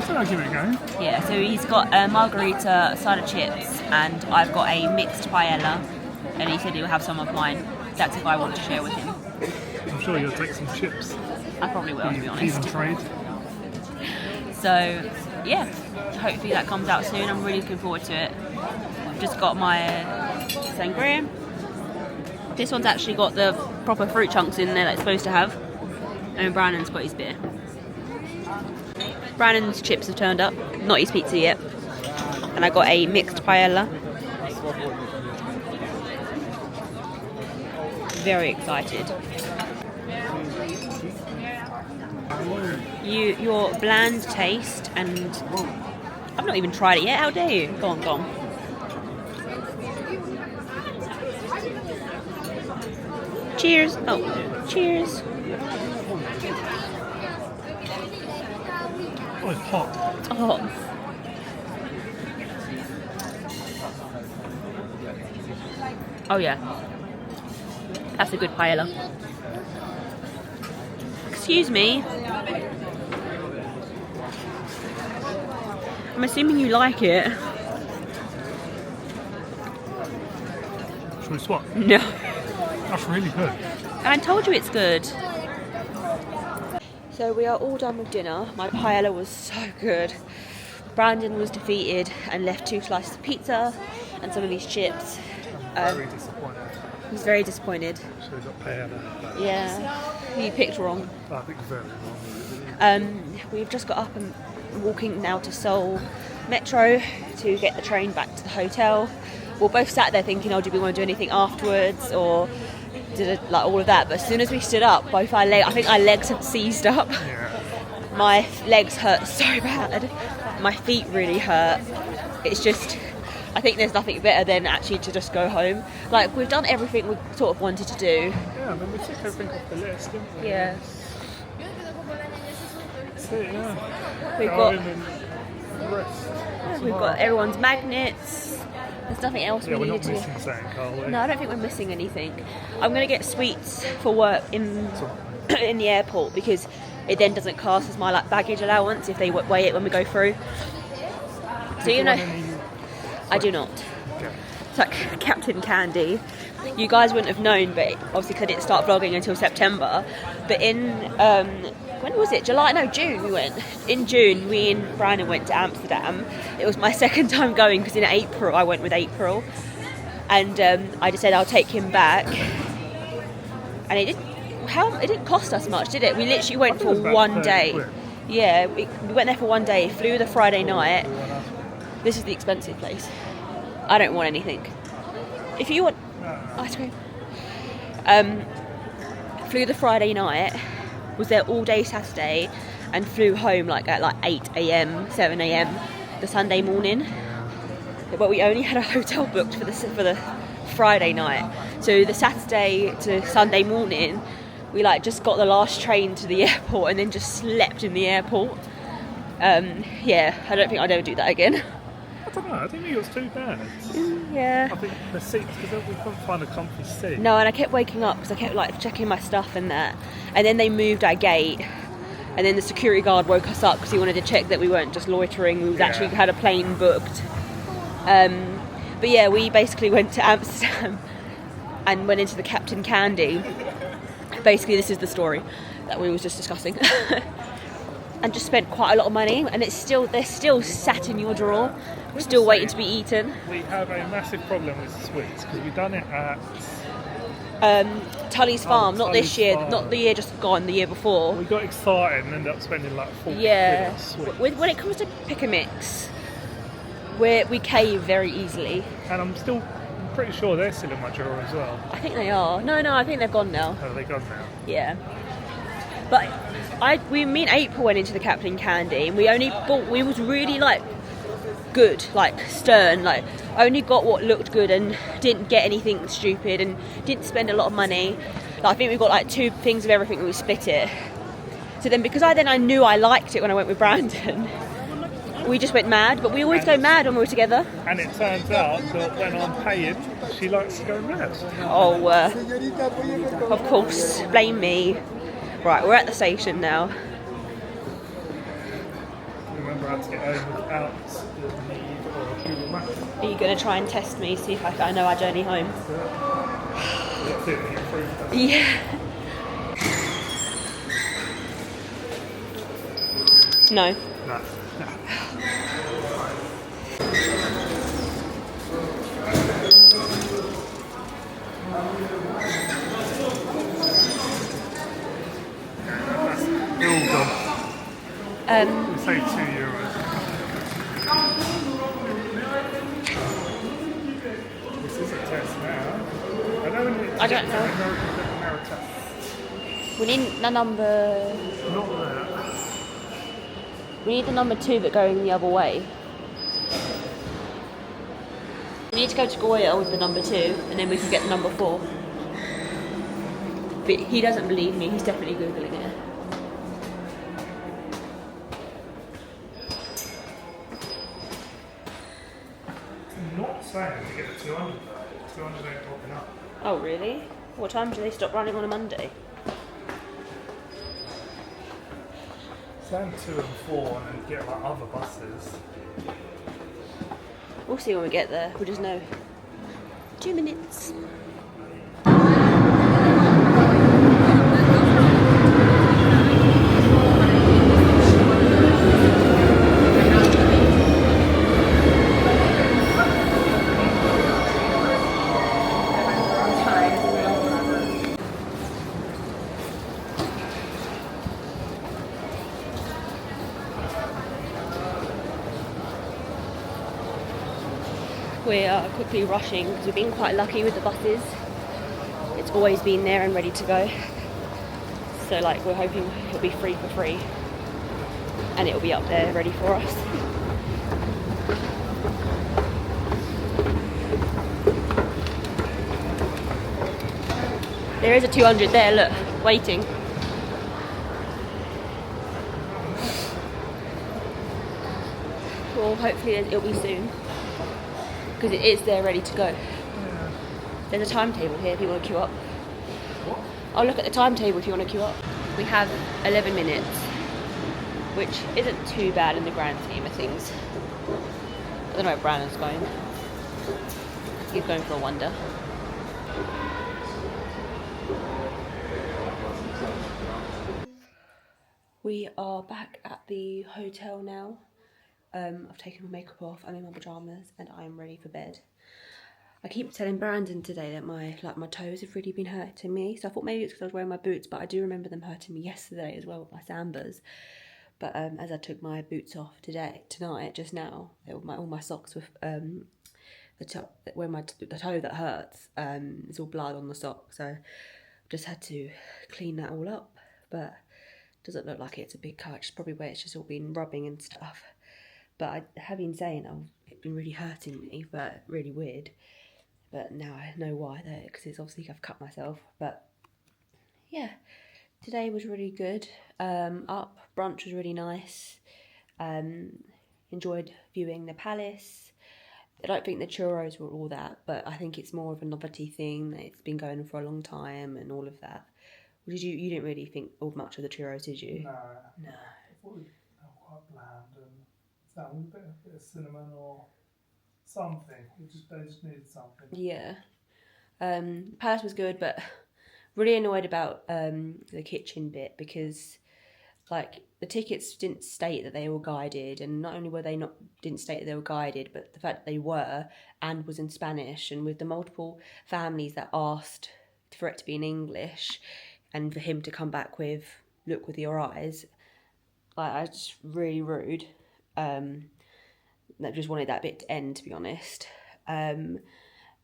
said I'll give it a go. Yeah, so he's got a margarita, side of chips, and I've got a mixed paella, and he said he'll have some of mine. That's if I want to share with him. I'm sure you'll take some chips. I probably will, to be honest. Even trade. So, yeah, hopefully that comes out soon. I'm really looking forward to it. I've just got my sangria. This one's actually got the proper fruit chunks in there that it's supposed to have. And Brandon's got his beer. Brandon's chips have turned up, not his pizza yet. And I got a mixed paella. Very excited. Your bland taste, and I've not even tried it yet. How dare you? Go on, go on. Cheers. Oh, cheers. Oh, it's hot. It's hot. Oh yeah. That's a good paella. Excuse me. I'm assuming you like it. Should we swap? No. That's really good. I told you it's good. So we are all done with dinner. My paella was so good. Brandon was defeated and left 2 slices of pizza and some of his chips. Very disappointed. He was very disappointed. So we got paella. Yeah, you picked wrong. I think very wrong. We've just got up and walking now to Seoul Metro to get the train back to the hotel. We're both sat there thinking, oh, do we want to do anything afterwards, or like all of that? But as soon as we stood up, both our legs, I think our legs had seized up. Yeah. My legs hurt so bad. My feet really hurt. It's just, I think there's nothing better than actually to just go home. Like, we've done everything we sort of wanted to do. Yeah, I mean, we took everything off the list, didn't we? Yeah. That's it, yeah. We've Go got, home and rest. we've got everyone's magnets. There's nothing else Yeah, we we're need not to do. missing something, are we? No, I don't think we're missing anything. I'm going to get sweets for work in in the airport, because it then doesn't class as my like baggage allowance if they weigh it when we go through. So you know, I do not. Okay. It's like Captain Candy. You guys wouldn't have known, but obviously 'cause I didn't start vlogging until September. But in when was it? July? No, June we went. In June, me and Brandon went to Amsterdam. It was my second time going because in April, I went with April. And I just said I'll take him back. And it didn't cost us much, did it? We literally went for one day. £30. Yeah, we went there for one day, flew the Friday night. This is the expensive place. I don't want anything. If you want ice cream. Flew the Friday night, was there all day Saturday, and flew home at 8 a.m, 7 a.m. the Sunday morning. But we only had a hotel booked for the Friday night. So the Saturday to Sunday morning, we just got the last train to the airport and then just slept in the airport. Yeah, I don't think I'd ever do that again. I don't know, I didn't think it was too bad. Yeah. I think the seats, because we couldn't find a comfy seat. No, and I kept waking up because I kept checking my stuff and that. And then they moved our gate. And then the security guard woke us up because he wanted to check that we weren't just loitering. We actually had a plane booked. But yeah, we basically went to Amsterdam and went into the Captain Candy. Basically, this is the story that we was just discussing. And just spent quite a lot of money, and they're still sat in your drawer, still waiting to be eaten. We have a massive problem with sweets because we've done it at Tully's Farm, not this Tully's year, Farm. not the year just gone, the year before. We got excited and ended up spending like 40 Yeah, quid on sweets. when it comes to pick a mix, we cave very easily. And I'm pretty sure they're still in my drawer as well. I think they are. No, I think they've gone now. Oh, they're gone now. Yeah. But me and April went into the Captain Candy, and we was really good, stern, only got what looked good and didn't get anything stupid and didn't spend a lot of money. I think we got 2 things of everything and we split it. So then because I knew I liked it when I went with Brandon, we just went mad, but we always go mad when we're together. And it turns out that when I'm paying, she likes to go mad. Oh, of course, blame me. Right, we're at the station now. Remember how to get home without the need or a Google Map. Are you going to try and test me, see if I know our journey home? That's it, you proved that. Yeah. No. No. They're all gone. We saved €2. This is a test now. I don't know. America. We need the number. Not that. We need the number 2, but going the other way. We need to go to Goya with the number 2, and then we can get the number 4. But he doesn't believe me. He's definitely googling it. Not saying to get the 200 though. 200 ain't popping up. Oh really? What time do they stop running on a Monday? Saying 2 and 4 and then get other buses. We'll see when we get there. We'll just know. 2 minutes. We are quickly rushing because we've been quite lucky with the buses. It's always been there and ready to go. So we're hoping it'll be free for free and it'll be up there ready for us. There is a 200 there, look, waiting. Well, hopefully it'll be soon. Because it is there ready to go. Yeah. There's a timetable here if you want to queue up. What? I'll look at the timetable if you want to queue up. We have 11 minutes, which isn't too bad in the grand scheme of things. I don't know where Brandon's going. He's going for a wander. We are back at the hotel now. I've taken my makeup off, I'm in my pyjamas and I'm ready for bed. I keep telling Brandon today that my toes have really been hurting me, so I thought maybe it's because I was wearing my boots, but I do remember them hurting me yesterday as well with my Sambas. But as I took my boots off tonight, just now, all my socks with the toe that hurts, it's all blood on the sock, so I've just had to clean that all up. But it doesn't look like it's a big cut, it's probably where it's just all been rubbing and stuff. But I have been saying, it's been really hurting me, but really weird. But now I know why, though, because it's obviously I've cut myself. But yeah, today was really good. Brunch was really nice. Enjoyed viewing the palace. I don't think the churros were all that, but I think it's more of a novelty thing. It's been going on for a long time and all of that. You didn't really think of much of the churros, did you? No. I thought they were quite bland and sounded a bit of cinnamon or something. They just needed something. Yeah. Palace was good, but really annoyed about the kitchen bit because, like, the tickets didn't state that they were guided, and not only didn't state that they were guided, but the fact that they were and was in Spanish, and with the multiple families that asked for it to be in English, and for him to come back with "look with your eyes," I just really rude. I just wanted that bit to end, to be honest. The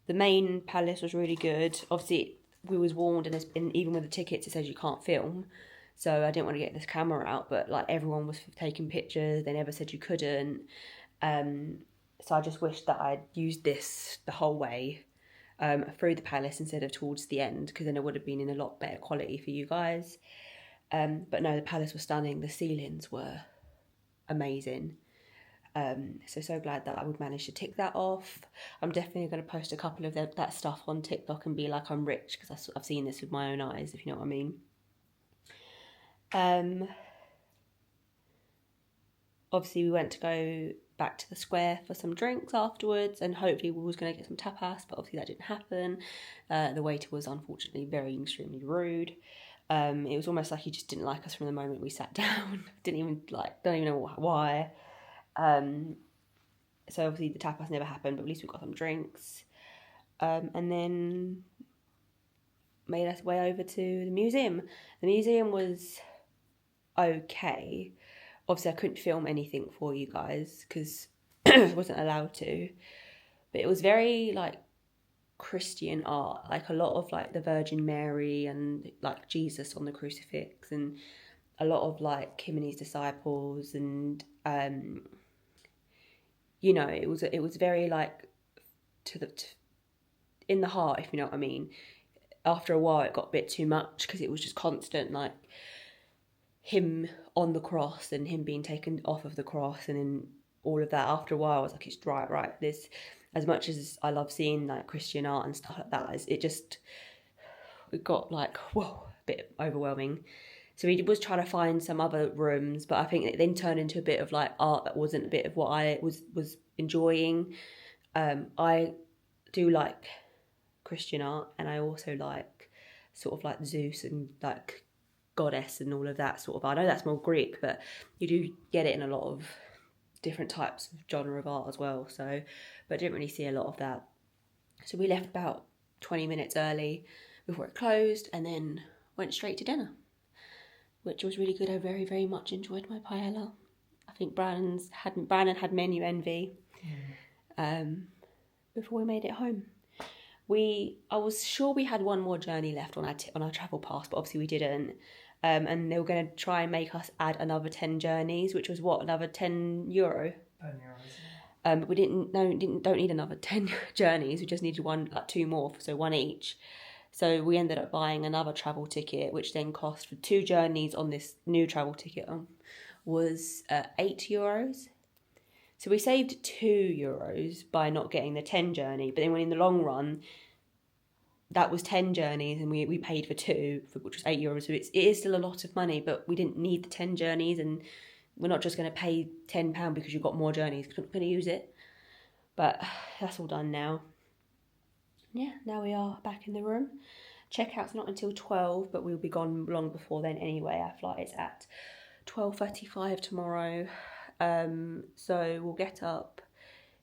main palace was really good. Obviously, we was warned, and even with the tickets, it says you can't film. So I didn't want to get this camera out, but like everyone was taking pictures. They never said you couldn't. So I just wish that I'd used this the whole way through the palace instead of towards the end, because then it would have been in a lot better quality for you guys. But no, the palace was stunning. The ceilings were amazing. So glad that I would manage to tick that off. I'm definitely going to post a couple of that stuff on TikTok and be like I'm rich, because I've seen this with my own eyes, if you know what I mean. Obviously we went to go back to the square for some drinks afterwards, and hopefully we was going to get some tapas, but obviously that didn't happen. The waiter was unfortunately extremely rude. It was almost like he just didn't like us from the moment we sat down. Don't even know why. So obviously the tapas never happened, but at least we got some drinks. And then made us way over to the museum. The museum was okay. Obviously I couldn't film anything for you guys because I wasn't allowed to. But it was very like Christian art, like a lot of like the Virgin Mary and like Jesus on the crucifix, and a lot of like him and his disciples, and it was very like in the heart, if you know what I mean. After a while it got a bit too much because it was just constant like him on the cross and him being taken off of the cross, and then all of that. After a while I was like, it's right, this, as much as I love seeing like Christian art and stuff like that, it got like, whoa, a bit overwhelming. So we was trying to find some other rooms, but I think it then turned into a bit of like art that wasn't a bit of what I was enjoying. I do like Christian art, and I also like sort of like Zeus and like goddess and all of that sort of. I know that's more Greek, but you do get it in a lot of different types of genre of art as well. So, but I didn't really see a lot of that. So we left about 20 minutes early before it closed, and then went straight to dinner, which was really good. I very, very much enjoyed my paella. I think Brandon had menu envy before we made it home. I was sure we had one more journey left on our travel pass, but obviously we didn't. And they were going to try and make us add another 10 journeys, which was another €10. 10 euros. But we don't need another 10 journeys. We just needed two more, so one each. So we ended up buying another travel ticket, which then cost for 2 journeys on this new travel ticket was €8. So we saved €2 by not getting the 10 journey, but then when in the long run, that was 10 journeys and we paid for 2, which was €8. So it is still a lot of money, but we didn't need the 10 journeys, and we're not just going to pay £10 because you've got more journeys. We're not going to use it. But that's all done now. Yeah, now we are back in the room. Checkout's not until 12, but we'll be gone long before then anyway. Our flight is at 12:35 tomorrow. So we'll get up,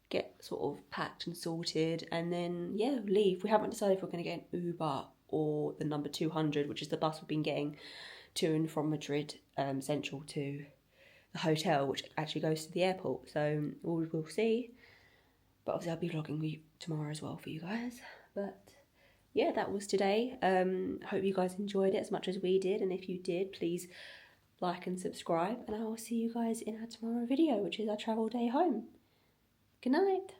get sort of packed and sorted, and then yeah, leave. We haven't decided if we're going to get an Uber or the number 200, which is the bus we've been getting to and from Madrid Central to the hotel, which actually goes to the airport. So we'll see. But obviously I'll be vlogging tomorrow as well for you guys. But yeah, that was today. Hope you guys enjoyed it as much as we did, and if you did, please like and subscribe, and I will see you guys in our tomorrow video, which is our travel day home. Good night.